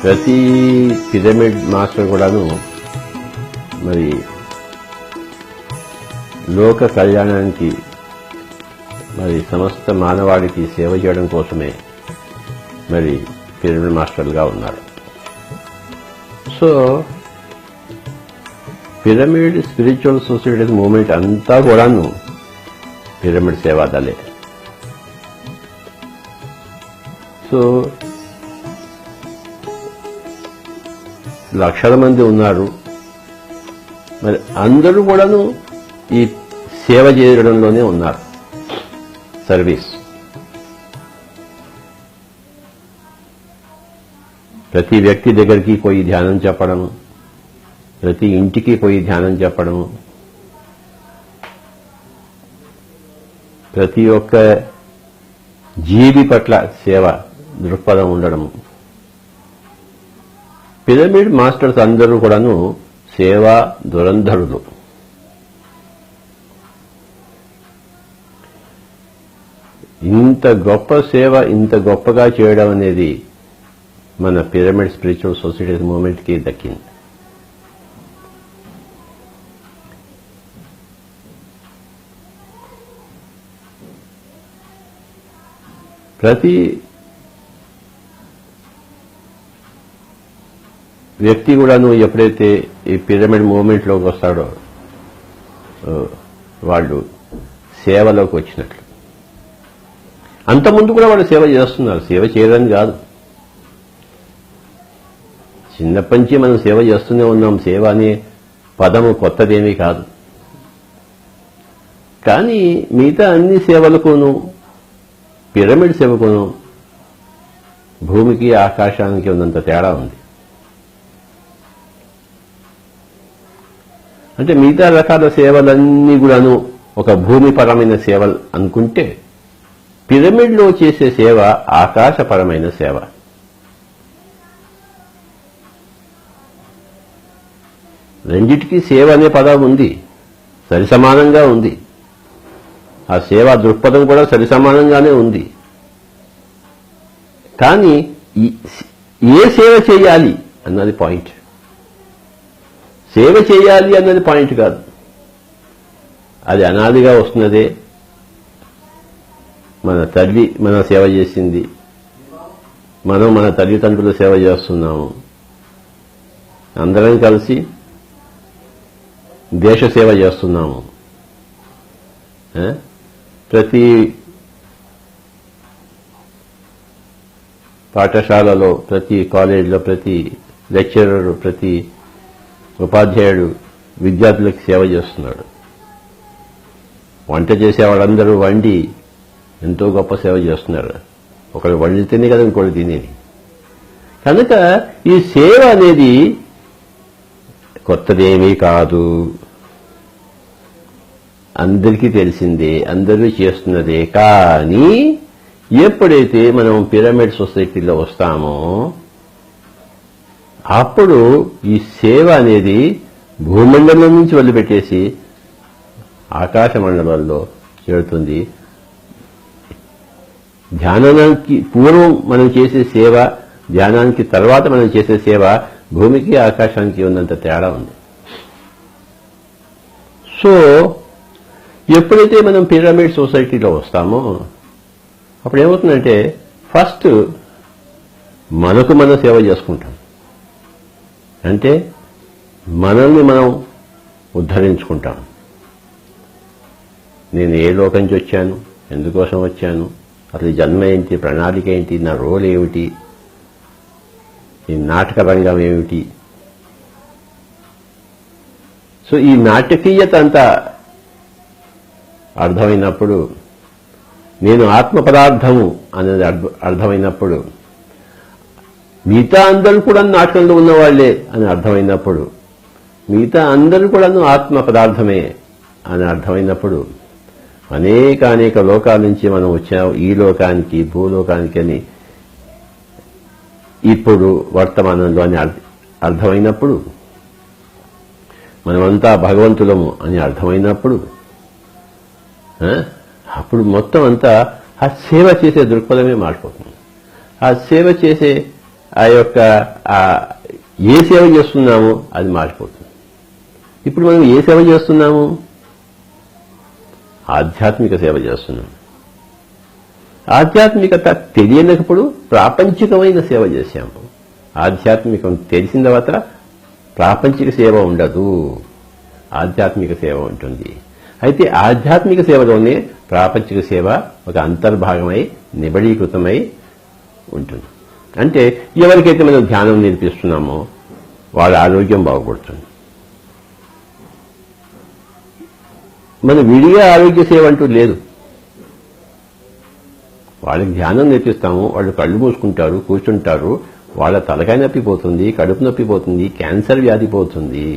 ప్రతి pyramid master కూడాను మరి లోక కళ్యాణానికి మరి సమస్త మానవాళికి సేవ చేయడం కోసమే మరి పిరమిడ్ మాస్టర్లుగా ఉన్నారు. So pyramid spiritual society movement అంతా కూడాను పిరమిడ్ సేవాదలే. సో లక్షల మంది ఉన్నారు. మరి అందరూ కూడాను ఈ సేవ చేయడంలోనే ఉన్నారు. సర్వీస్. ప్రతి వ్యక్తి దగ్గరికి పోయి ధ్యానం చెప్పడం, ప్రతి ఇంటికి పోయి ధ్యానం చెప్పడం, ప్రతి ఒక్క జీవి పట్ల సేవ దృక్పథం ఉండడం. పిరమిడ్ మాస్టర్స్ అందరూ కూడాను సేవా దురంధరులు. ఇంత గొప్ప సేవ ఇంత గొప్పగా చేయడం అనేది మన పిరమిడ్ స్పిరిచువల్ సొసైటీ మూవ్మెంట్కి దక్కింది. ప్రతి వ్యక్తి కూడాను ఎప్పుడైతే ఈ పిరమిడ్ మూవ్మెంట్లోకి వస్తాడో వాళ్ళు సేవలోకి వచ్చినట్లు. అంతకుముందు కూడా వాళ్ళు సేవ చేస్తున్నారు. సేవ చేయడానికి కాదు, చిన్నప్పటి నుంచి మనం సేవ చేస్తూనే ఉన్నాం. సేవ అనే పదము కొత్తదేమీ కాదు. కానీ మిగతా అన్ని సేవలకును పిరమిడ్ సేవకును భూమికి ఆకాశానికి ఉన్నంత తేడా ఉంది. అంటే మిగతా రకాల సేవలన్నీ కూడాను ఒక భూమిపరమైన సేవలు అనుకుంటే, పిరమిడ్లో చేసే సేవ ఆకాశపరమైన సేవ. రెండిటికీ సేవ అనే పదం ఉంది, సరిసమానంగా ఉంది. ఆ సేవా దృక్పథం కూడా సరిసమానంగానే ఉంది. కానీ ఏ సేవ చేయాలి అన్నది పాయింట్. సేవ చేయాలి అన్నది పాయింట్ కాదు. అది అనాదిగా వస్తున్నదే. మన తల్లి మన సేవ చేసింది, మనం మన తల్లిదండ్రుల సేవ చేస్తున్నాము. అందరం కలిసి దేశ సేవ చేస్తున్నాము. ప్రతి పాఠశాలలో, ప్రతి కాలేజీలో, ప్రతి లెక్చరర్, ప్రతి ఉపాధ్యాయుడు విద్యార్థులకు సేవ చేస్తున్నాడు. వంట చేసే వాళ్ళందరూ వండి ఎంతో గొప్ప సేవ చేస్తున్నారు. ఒకళ్ళు వండితేనే కదా ఇంకోటి తినేది. కనుక ఈ సేవ అనేది కొత్తదేమీ కాదు, అందరికీ తెలిసిందే, అందరూ చేస్తున్నదే. కానీ ఎప్పుడైతే మనం పిరమిడ్ సొసైటీలో వస్తామో అప్పుడు ఈ సేవ అనేది భూమండలం నుంచి వదిలిపెట్టేసి ఆకాశ మండలంలో చేరుతుంది. ధ్యానానికి పూర్వం మనం చేసే సేవ, ధ్యానానికి తర్వాత మనం చేసే సేవ భూమికి ఆకాశానికి ఉన్నంత తేడా ఉంది. సో ఎప్పుడైతే మనం పిరమిడ్ సొసైటీలో వస్తామో అప్పుడు ఏమవుతుందంటే, ఫస్ట్ మనకు మనం సేవ చేసుకుంటాం. అంటే మనల్ని మనం ఉద్ధరించుకుంటాం. నేను ఏ లోకం నుంచి వచ్చాను, ఎందుకోసం వచ్చాను, అసలు జన్మ ఏంటి, ప్రణాళిక ఏంటి, నా రోల్ ఏమిటి, ఈ నాటక రంగం ఏమిటి. సో ఈ నాటకీయత అంతా అర్థమైనప్పుడు, నేను ఆత్మ పదార్థము అనేది అర్థమైనప్పుడు, మిగతా అందరూ కూడా నాటకంలో ఉన్నవాళ్లే అని అర్థమైనప్పుడు, మిగతా అందరూ కూడా ఆత్మ పదార్థమే అని అర్థమైనప్పుడు, అనేక లోకాల నుంచి మనం వచ్చాం ఈ లోకానికి, భూలోకానికి అని ఇప్పుడు వర్తమానంలో అని అర్థమైనప్పుడు, మనమంతా భగవంతులము అని అర్థమైనప్పుడు, అప్పుడు మొత్తం అంతా ఆ సేవ చేసే దృక్పథమే మారిపోతుంది. ఆ సేవ చేసే ఆ యొక్క ఏ సేవ చేస్తున్నామో అది మారిపోతుంది. ఇప్పుడు మనం ఏ సేవ చేస్తున్నాము? ఆధ్యాత్మిక సేవ చేస్తున్నాం. ఆధ్యాత్మికత తెలియనప్పుడు ప్రాపంచికమైన సేవ చేశాము. ఆధ్యాత్మికం తెలిసిన తర్వాత ప్రాపంచిక సేవ ఉండదు, ఆధ్యాత్మిక సేవ ఉంటుంది. అయితే ఆధ్యాత్మిక సేవలోనే ప్రాపంచిక సేవ ఒక అంతర్భాగమై నిబడీకృతమై ఉంటుంది. అంటే ఎవరికైతే మనం ధ్యానం నేర్పిస్తున్నామో వాళ్ళ ఆరోగ్యం బాగుపడుతుంది. మన విడిగా ఆరోగ్య సేవ అంటూ లేదు. వాళ్ళకి ధ్యానం నేర్పిస్తాము, వాళ్ళు కళ్ళు మూసుకుంటారు, కూర్చుంటారు, వాళ్ళ తలకాయ నొప్పి పోతుంది, కడుపు నొప్పి పోతుంది, క్యాన్సర్ వ్యాధి పోతుంది.